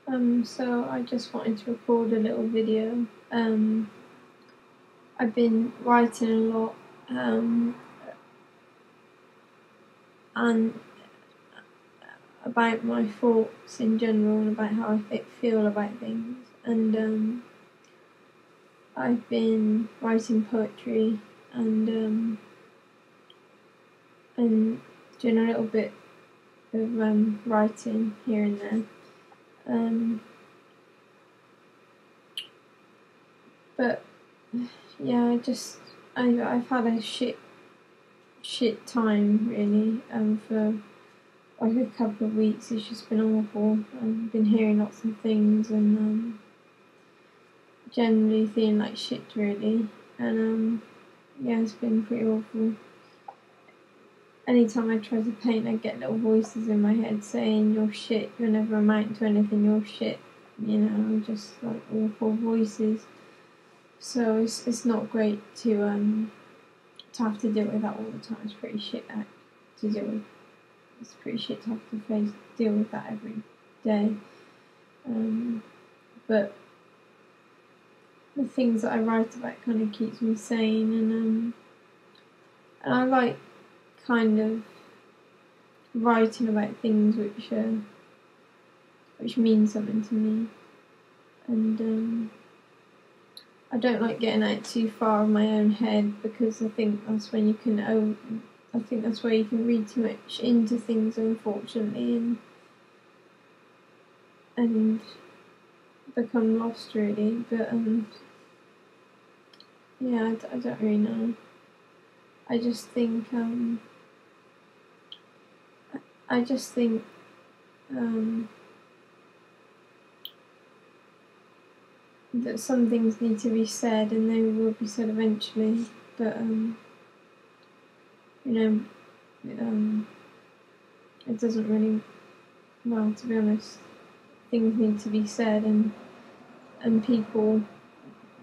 So I just wanted to record a little video. I've been writing a lot, and about my thoughts in general and about how I feel about things. And I've been writing poetry and doing a little bit of writing here and there. But yeah, I've had a shit time really. For like a couple of weeks, it's just been awful. I've been hearing lots of things and generally feeling like shit really. And yeah, it's been pretty awful. Anytime I try to paint, I get little voices in my head saying, "You're shit. You'll never amount to anything. You're shit." You know, just like awful voices. So it's not great to have to deal with that all the time. It's pretty shit to deal with. It's pretty shit to have to deal with that every day. But the things that I write about kind of keeps me sane, and I like kind of writing about things which mean something to me, and I don't like getting out too far of my own head, because I think that's when you can I think that's where you can read too much into things, unfortunately, and become lost really. But yeah, I don't really know. I just think that some things need to be said, and they will be said eventually. But it doesn't really. Well, to be honest, things need to be said, and people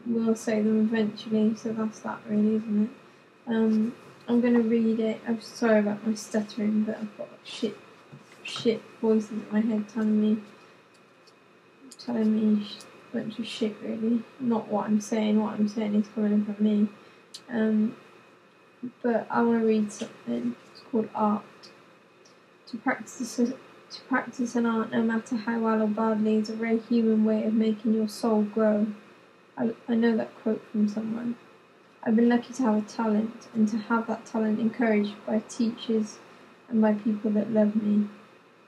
will say them eventually. So that's that, really, isn't it? I'm gonna read it. I'm sorry about my stuttering, but I've got shit voices in my head telling me a bunch of shit, really. Not what I'm saying. What I'm saying is coming from me. But I want to read something. It's called Art. To practice an art, no matter how well or badly, is a very human way of making your soul grow. I know that quote from someone. I've been lucky to have a talent, and to have that talent encouraged by teachers and by people that love me.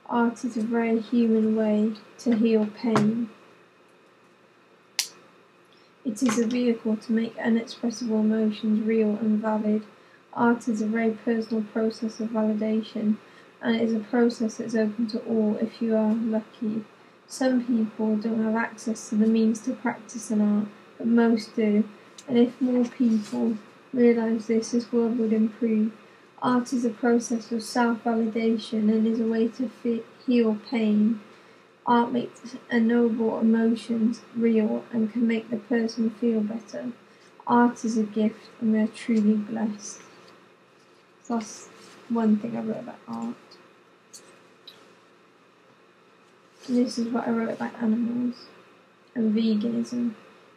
Art is a very human way to heal pain. It is a vehicle to make inexpressible emotions real and valid. Art is a very personal process of validation, and it is a process that's open to all if you are lucky. Some people don't have access to the means to practice an art, but most do, and if more people realise this world would improve. Art is a process of self-validation and is a way to heal pain. Art makes ennoble emotions real and can make the person feel better. Art is a gift, and we are truly blessed. So that's one thing I wrote about art. And this is what I wrote about animals and veganism.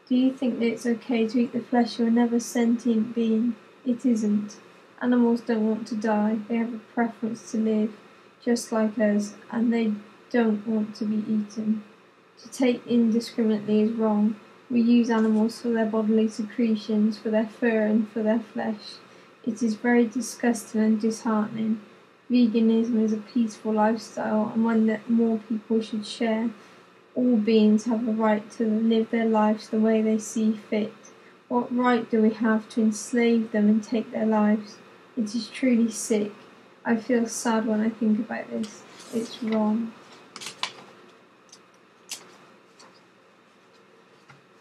Do you think that it's okay to eat the flesh of another sentient being? It isn't. Animals don't want to die. They have a preference to live, just like us, and they don't want to be eaten. To take indiscriminately is wrong. We use animals for their bodily secretions, for their fur and for their flesh. It is very disgusting and disheartening. Veganism is a peaceful lifestyle, and one that more people should share. All beings have the right to live their lives the way they see fit. What right do we have to enslave them and take their lives? It is truly sick. I feel sad when I think about this. It's wrong.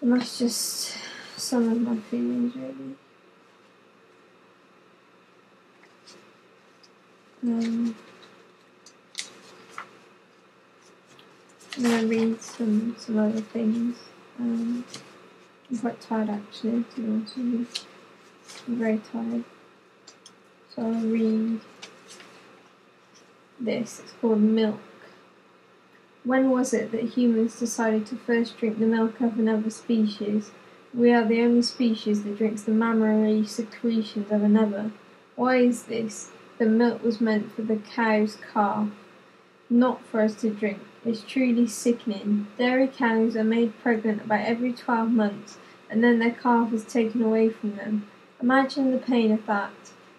And that's just some of my feelings, really. I'm going to read some other things. I'm quite tired, actually, to be honest with you. I'm very tired. So I'll read this. It's called Milk. When was it that humans decided to first drink the milk of another species? We are the only species that drinks the mammary secretions of another. Why is this? The milk was meant for the cow's calf, not for us to drink. It's truly sickening. Dairy cows are made pregnant about every 12 months, and then their calf is taken away from them. Imagine the pain of that.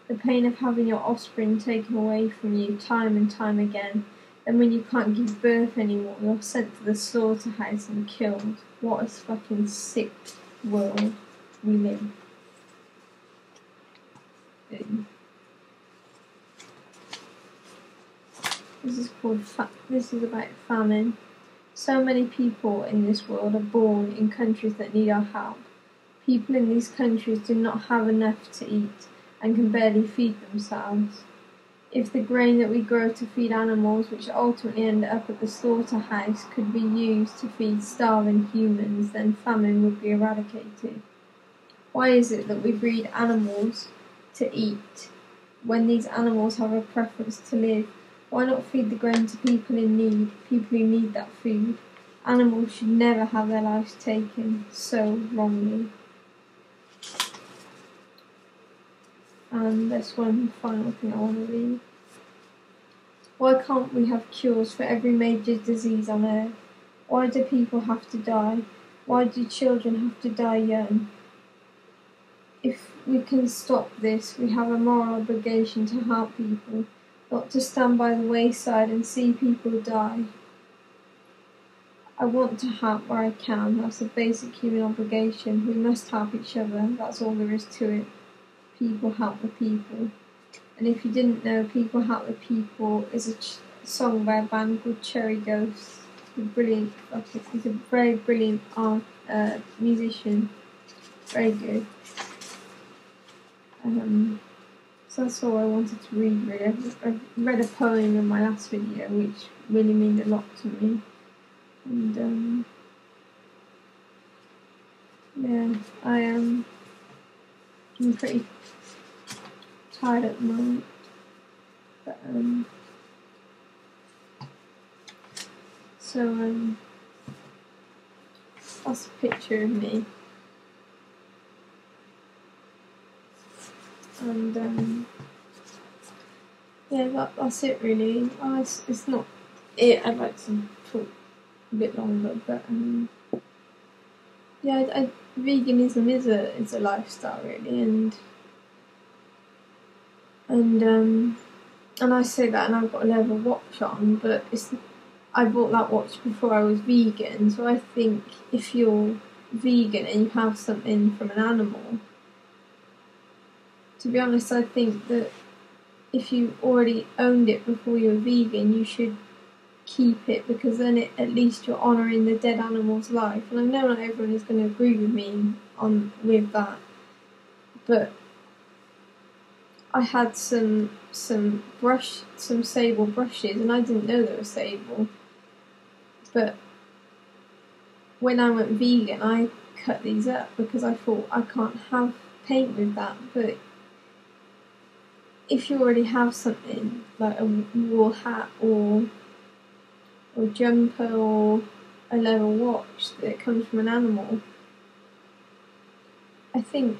The pain of having your offspring taken away from you time and time again. Then when you can't give birth anymore, you're sent to the slaughterhouse and killed. What a fucking sick world we live in. This is about famine. So many people in this world are born in countries that need our help. People in these countries do not have enough to eat and can barely feed themselves. If the grain that we grow to feed animals, which ultimately end up at the slaughterhouse, could be used to feed starving humans, then famine would be eradicated. Why is it that we breed animals to eat when these animals have a preference to live? Why not feed the grain to people in need, people who need that food? Animals should never have their lives taken so wrongly. And there's one final thing I want to read. Why can't we have cures for every major disease on earth? Why do people have to die? Why do children have to die young? If we can stop this, we have a moral obligation to help people, not to stand by the wayside and see people die. I want to help where I can. That's a basic human obligation. We must help each other. That's all there is to it. People help the people. And if you didn't know, People Help the People is a song by a band called Cherry Ghost. He's a very brilliant musician. Very good. So that's all I wanted to read, really. I've read a poem in my last video, which really means a lot to me. And, yeah, I'm pretty tired at the moment. But, that's a picture of me. And, yeah, that's it really. It's not it. I'd like to talk a bit longer, but yeah, veganism is a lifestyle really, and I say that, and I've got a leather watch on, but I bought that watch before I was vegan, so I think if you're vegan and you have something from an animal, to be honest, I think that if you already owned it before you were vegan, you should keep it, because then at least you're honouring the dead animal's life. And I know not everyone is going to agree with me with that, but I had some sable brushes, and I didn't know they were sable. But when I went vegan, I cut these up because I thought I can't have paint with that. But if you already have something like a wool hat or jumper or a leather watch that comes from an animal, I think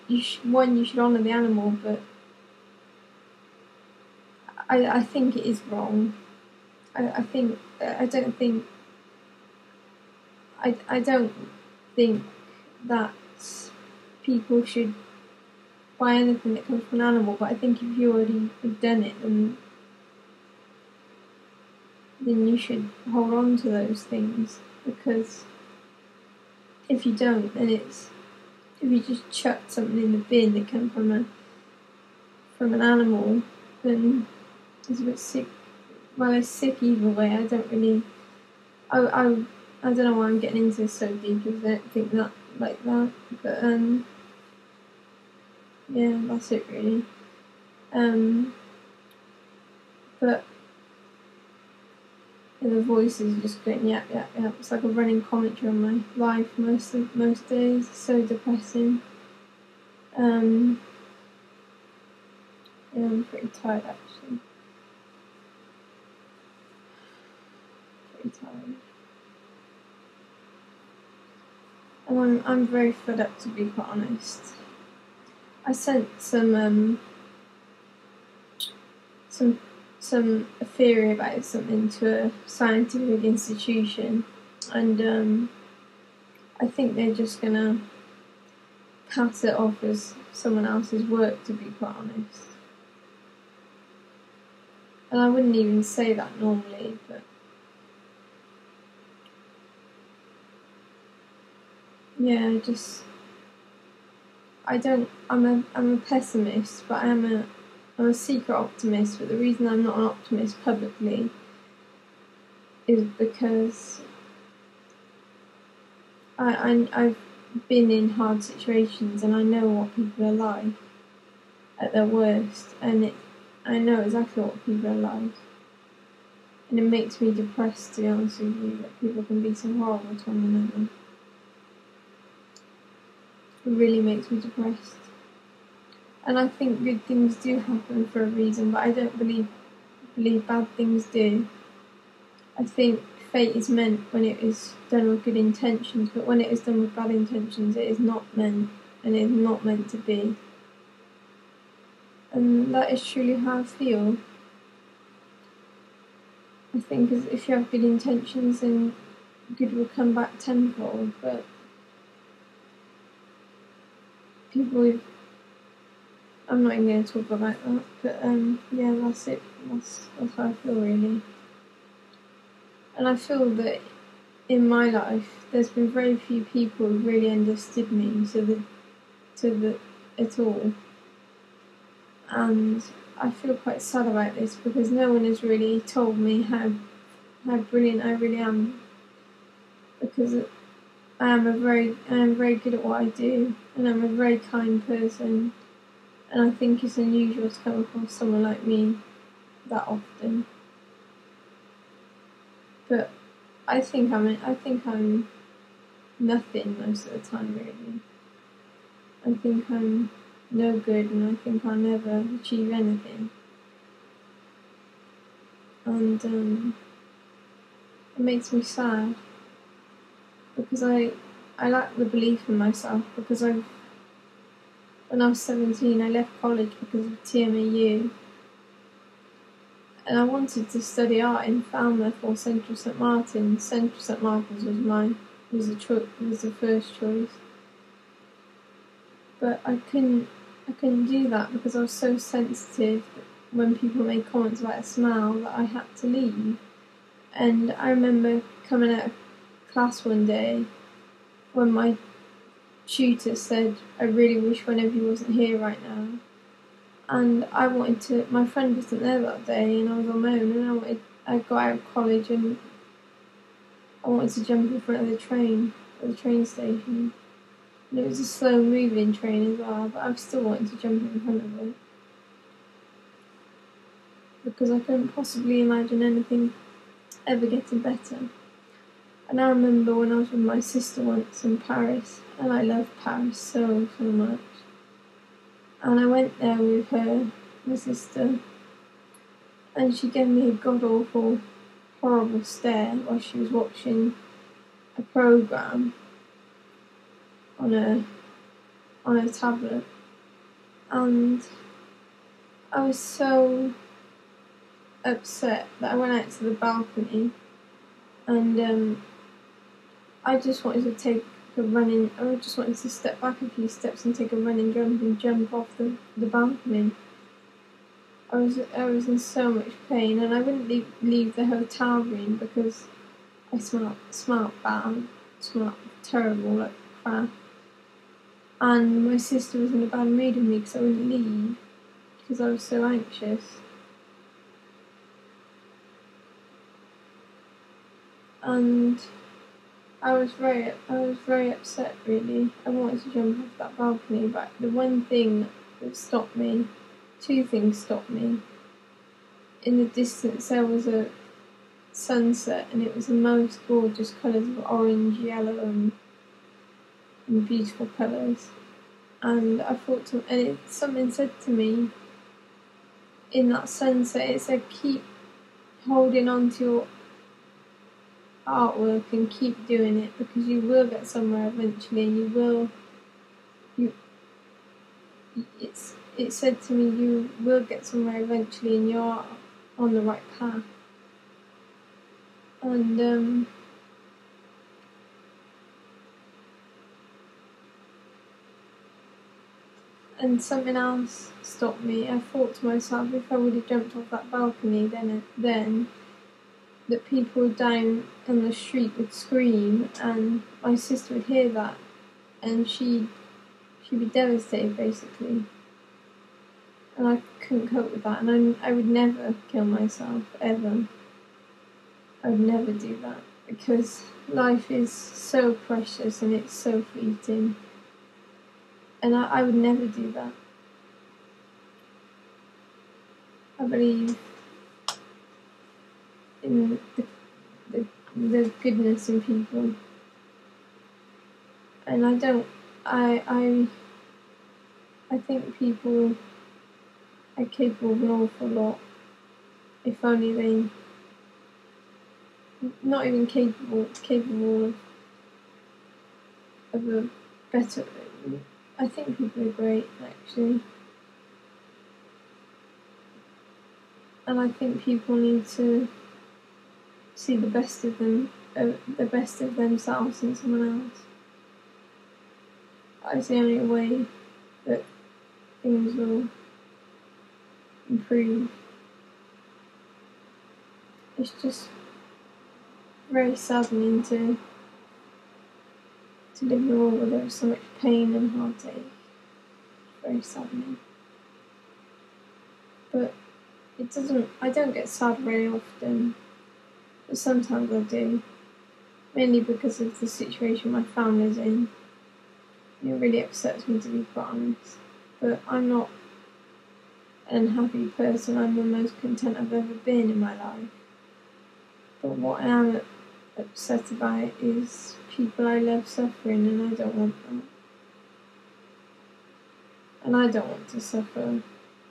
you should honour the animal, but I think it is wrong. I don't think that people should buy anything that comes from an animal, but I think if you already have done it, then you should hold on to those things, because if you don't, then if you just chuck something in the bin that comes from an animal, then it's a bit sick. Well, it's sick either way. I don't know why I'm getting into this so deep, because I don't think that like that. But yeah, that's it really. But the voice is just going yap yap yap. It's like a running commentary on my life most days. It's so depressing. Yeah, I'm pretty tired actually. very tired. And I'm very fed up, to be quite honest. I sent some a theory about something to a scientific institution, and I think they're just gonna pass it off as someone else's work, to be quite honest. And I wouldn't even say that normally, but yeah, I'm a pessimist, but I'm a secret optimist. But the reason I'm not an optimist publicly is because I've been in hard situations and I know what people are like at their worst, and I know exactly what people are like, and it makes me depressed, to be honest with you, that people can be so horrible to one another. It really makes me depressed. And I think good things do happen for a reason, but I don't believe bad things do. I think fate is meant when it is done with good intentions, but when it is done with bad intentions, it is not meant, and it is not meant to be. And that is truly how I feel. I think if you have good intentions, then good will come back tenfold, but people with... I'm not even going to talk about that, but yeah, that's it. That's how I feel, really. And I feel that in my life, there's been very few people who really understood me at all. And I feel quite sad about this because no one has really told me how brilliant I really am. Because I am very good at what I do, and I'm a very kind person. And I think it's unusual to come across someone like me that often. But I think I'm nothing most of the time, really. I think I'm no good, and I think I'll never achieve anything. And it makes me sad because I lack the belief in myself, because when I was 17, I left college because of TMAU, and I wanted to study art in Falmouth or Central St Martins. Central St Martins was the first choice, but I couldn't do that because I was so sensitive when people made comments about a smile that I had to leave. And I remember coming out of class one day when my tutor said, "I really wish one of you wasn't here right now." And my friend wasn't there that day, and I was on my own, and I got out of college and I wanted to jump in front of the train at the train station. And it was a slow moving train as well, but I still wanted to jump in front of it. Because I couldn't possibly imagine anything ever getting better. And I remember when I was with my sister once in Paris, and I love Paris so much. And I went there with her, my sister, and she gave me a god-awful, horrible stare while she was watching a programme on a tablet. And I was so upset that I went out to the balcony, and I just wanted to step back a few steps and take a running jump and jump off the balcony. I was in so much pain, and I wouldn't leave the hotel room because I smelled bad, smelled terrible, like crap. And my sister was in a bad mood with me because I wouldn't leave because I was so anxious. And I was very upset, really. I wanted to jump off that balcony, but the one thing that stopped me, two things stopped me. In the distance there was a sunset, and it was the most gorgeous colours of orange, yellow, and beautiful colours. And I thought, something said to me in that sunset, it said, keep holding on to artwork and keep doing it, because you will get somewhere eventually, and it said to me, you will get somewhere eventually and you're on the right path. And something else stopped me. I thought to myself, if I would have jumped off that balcony, then that people down on the street would scream, and my sister would hear that, and she'd be devastated, basically. And I couldn't cope with that, and I would never kill myself, ever. I would never do that, because life is so precious and it's so fleeting. And I would never do that. I believe in the goodness in people. And I think people are capable of an awful lot, if only they, not even capable of a better, I think people are great, actually. And I think people need to see the best of themselves in someone else. That is the only way that things will improve. It's just very saddening to live in a world where there is so much pain and heartache. Very saddening. But I don't get sad very often, but sometimes I do. Mainly because of the situation my family's in. It really upsets me, to be quite honest. But I'm not an unhappy person. I'm the most content I've ever been in my life. But what I am upset about is people I love suffering, and I don't want that. And I don't want to suffer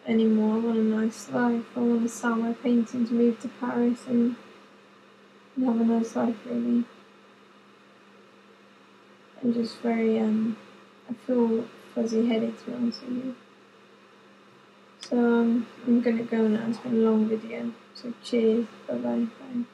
anymore. I want a nice life. I want to sell my paintings, move to Paris, and have a nice life, really. I'm just very, I feel fuzzy-headed, to be honest with you. So I'm gonna go now. It's been a long video. So cheers. Bye-bye. Bye.